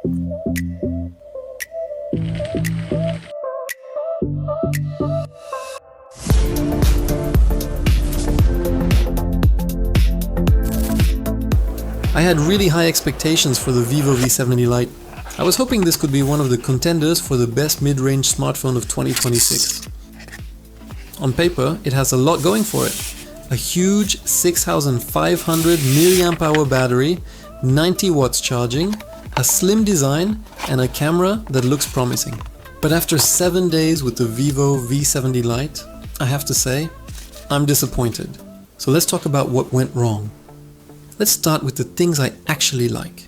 I had really high expectations for the Vivo V70 Lite. I was hoping this could be one of the contenders for the best mid-range smartphone of 2026. On paper, it has a lot going for it. A huge 6500 mAh battery, 90 watts charging, a slim design, and a camera that looks promising. But after 7 days with the Vivo V70 Lite, I have to say, I'm disappointed. So let's talk about what went wrong. Let's start with the things I actually like.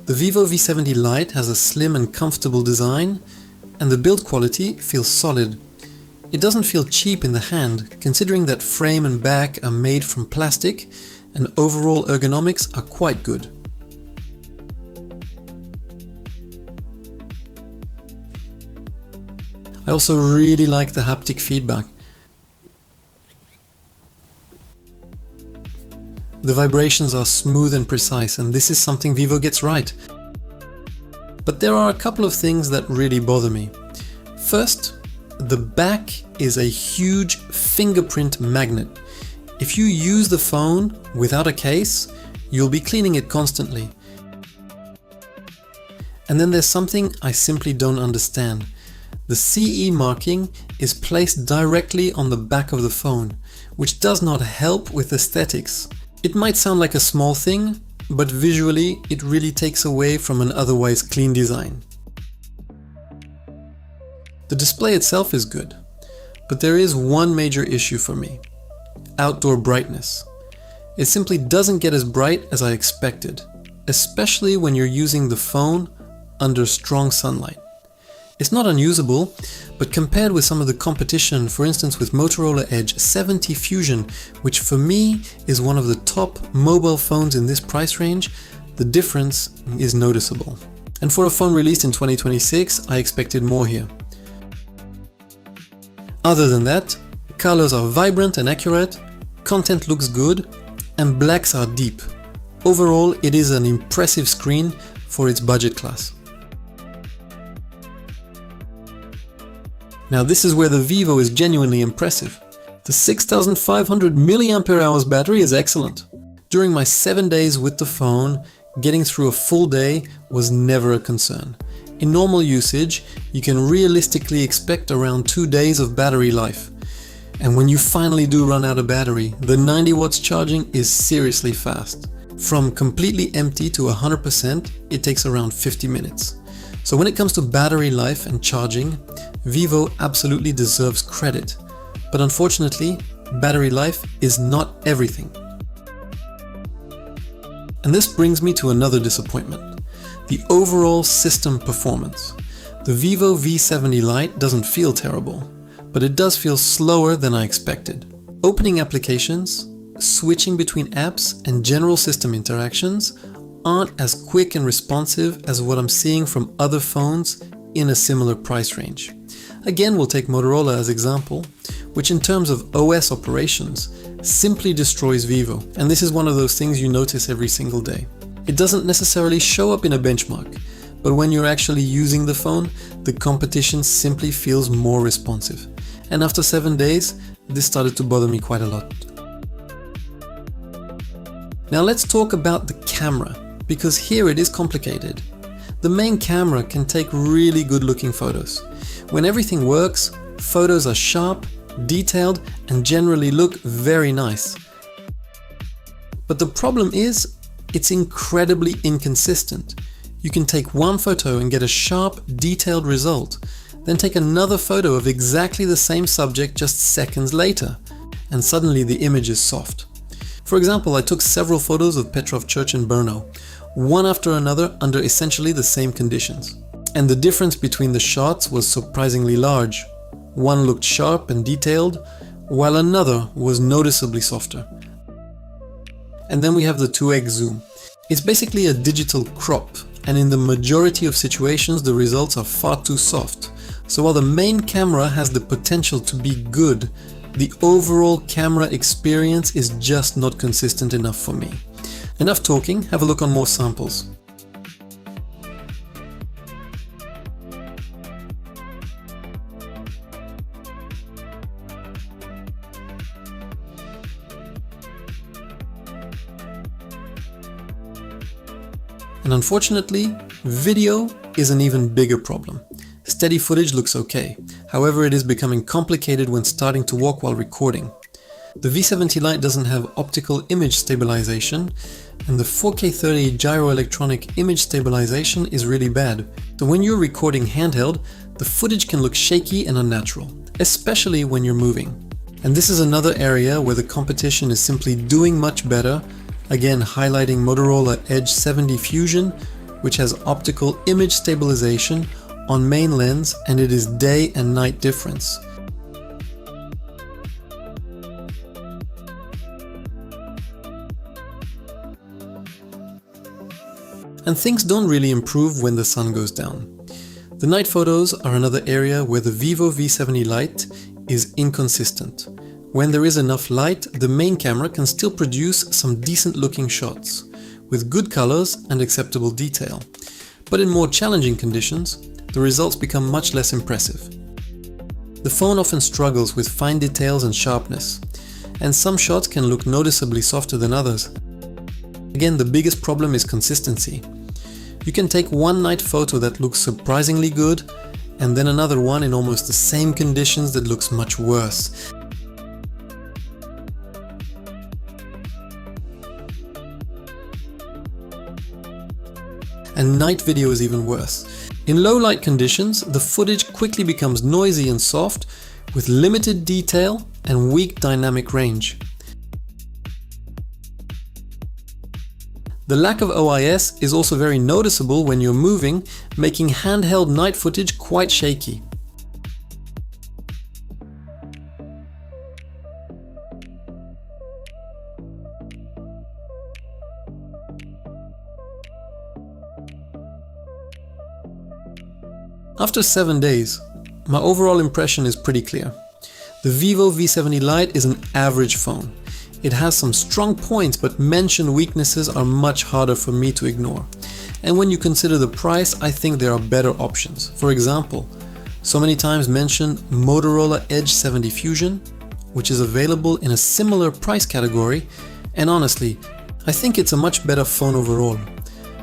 The Vivo V70 Lite has a slim and comfortable design, and the build quality feels solid. It doesn't feel cheap in the hand, considering that frame and back are made from plastic, and overall ergonomics are quite good. I also really like the haptic feedback. The vibrations are smooth and precise, and this is something Vivo gets right. But there are a couple of things that really bother me. First, the back is a huge fingerprint magnet. If you use the phone without a case, you'll be cleaning it constantly. And then there's something I simply don't understand. The CE marking is placed directly on the back of the phone, which does not help with aesthetics. It might sound like a small thing, but visually it really takes away from an otherwise clean design. The display itself is good, but there is one major issue for me: outdoor brightness. It simply doesn't get as bright as I expected, especially when you're using the phone under strong sunlight. It's not unusable, but compared with some of the competition, for instance with Motorola Edge 70 Fusion, which for me is one of the top mobile phones in this price range, the difference is noticeable. And for a phone released in 2026, I expected more here. Other than that, colors are vibrant and accurate, content looks good, and blacks are deep. Overall, it is an impressive screen for its budget class. Now this is where the Vivo is genuinely impressive. The 6500 mAh battery is excellent. During my 7 days with the phone, getting through a full day was never a concern. In normal usage, you can realistically expect around 2 days of battery life. And when you finally do run out of battery, the 90 watts charging is seriously fast. From completely empty to 100%, it takes around 50 minutes. So when it comes to battery life and charging, Vivo absolutely deserves credit. But unfortunately, battery life is not everything. And this brings me to another disappointment: the overall system performance. The Vivo V70 Lite doesn't feel terrible, but it does feel slower than I expected. Opening applications, switching between apps, and general system interactions aren't as quick and responsive as what I'm seeing from other phones in a similar price range. Again, we'll take Motorola as example, which in terms of OS operations simply destroys Vivo, and this is one of those things you notice every single day. It doesn't necessarily show up in a benchmark, but when you're actually using the phone, the competition simply feels more responsive. And after 7 days, this started to bother me quite a lot. Now let's talk about the camera, because here it is complicated. The main camera can take really good looking photos. When everything works, photos are sharp, detailed, and generally look very nice. But the problem is, it's incredibly inconsistent. You can take one photo and get a sharp, detailed result, then take another photo of exactly the same subject just seconds later, and suddenly the image is soft. For example, I took several photos of Petrov Church in Brno, one after another under essentially the same conditions. And the difference between the shots was surprisingly large. One looked sharp and detailed, while another was noticeably softer. And then we have the 2x zoom. It's basically a digital crop, and in the majority of situations the results are far too soft. So while the main camera has the potential to be good, the overall camera experience is just not consistent enough for me. Enough talking, have a look on more samples. And unfortunately, video is an even bigger problem. Steady footage looks okay, however it is becoming complicated when starting to walk while recording. The V70 Lite doesn't have optical image stabilization, and the 4K 30 gyroelectronic image stabilization is really bad. So when you're recording handheld, the footage can look shaky and unnatural, especially when you're moving. And this is another area where the competition is simply doing much better, again highlighting Motorola Edge 70 Fusion, which has optical image stabilization on main lens, and it is day and night difference. And things don't really improve when the sun goes down. The night photos are another area where the Vivo V70 Lite is inconsistent. When there is enough light, the main camera can still produce some decent looking shots, with good colors and acceptable detail. But in more challenging conditions, the results become much less impressive. The phone often struggles with fine details and sharpness, and some shots can look noticeably softer than others. Again, the biggest problem is consistency. You can take one night photo that looks surprisingly good, and then another one in almost the same conditions that looks much worse. And night video is even worse. In low light conditions, the footage quickly becomes noisy and soft, with limited detail and weak dynamic range. The lack of OIS is also very noticeable when you're moving, making handheld night footage quite shaky. After 7 days, my overall impression is pretty clear. The Vivo V70 Lite is an average phone. It has some strong points, but mentioned weaknesses are much harder for me to ignore. And when you consider the price, I think there are better options. For example, so many times mentioned Motorola Edge 70 Fusion, which is available in a similar price category, and honestly, I think it's a much better phone overall.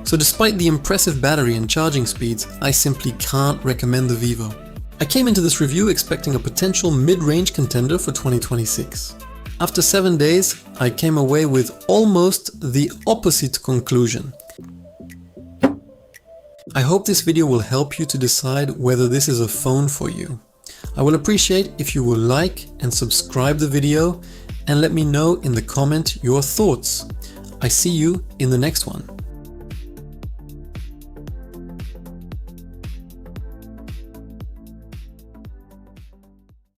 So despite the impressive battery and charging speeds, I simply can't recommend the Vivo. I came into this review expecting a potential mid-range contender for 2026. After 7 days, I came away with almost the opposite conclusion. I hope this video will help you to decide whether this is a phone for you. I will appreciate if you will like and subscribe the video and let me know in the comment your thoughts. I see you in the next one.